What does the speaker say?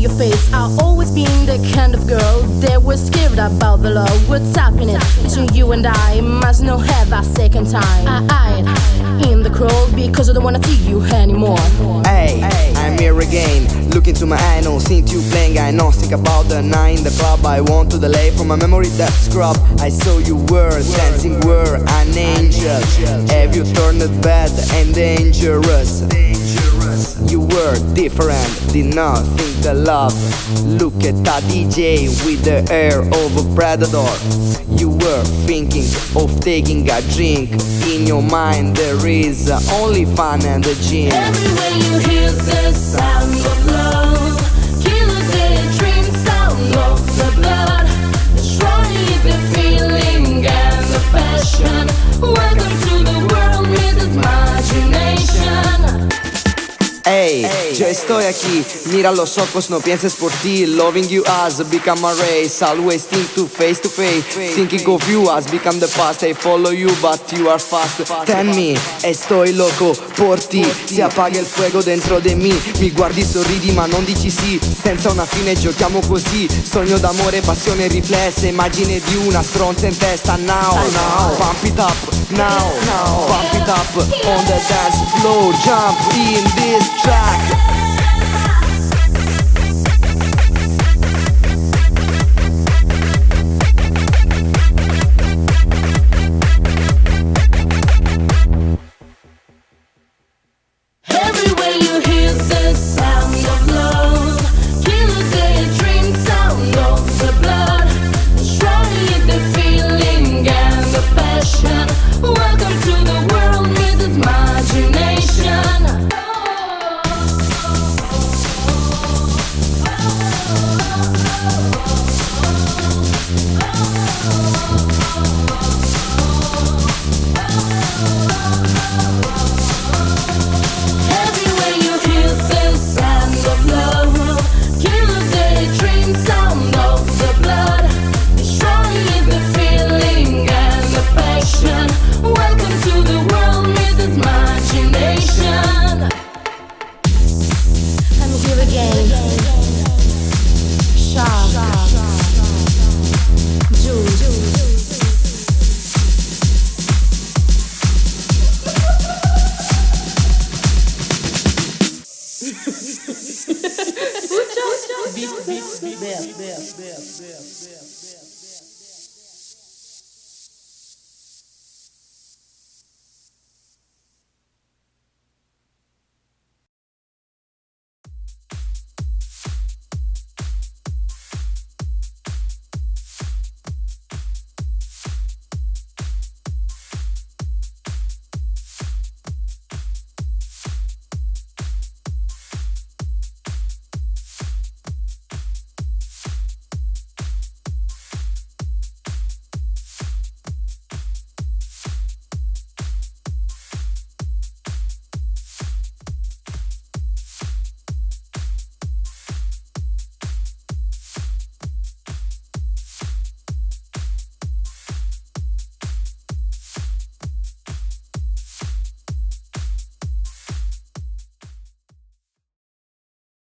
your face. I've always been the kind of girl that was scared about the love. What's happening between you and I must not have a second time. I in the crowd because I don't wanna see you anymore. Hey, I'm here again. Look into my eye, no since you playing agnostic about the night in the club. I want to delay from my memory that scrub. I saw you were dancing, were an angel. Have you turned bad and dangerous? You were different, did not think the love. Look at that DJ with the air of a predator. You were thinking of taking a drink. In your mind there is only fun and the gym. Everywhere you hear the sound of love, killer daydream sound of the blood, destroying the feeling and the passion. Welcome to the world with imagination. Hey, yo estoy aquí, mira los ojos, no pienses por ti. Loving you has become a race, always think to face, thinking of you has become the past. I follow you but you are fast. Tell me, estoy loco por ti. Si apaga il fuego dentro di me, mi guardi, sorridi ma non dici sì. Senza una fine giochiamo così. Sogno d'amore, passione riflessa, immagine di una stronza in testa. Now, pump it up, now, pump it up on the dance floor. Jump in this track.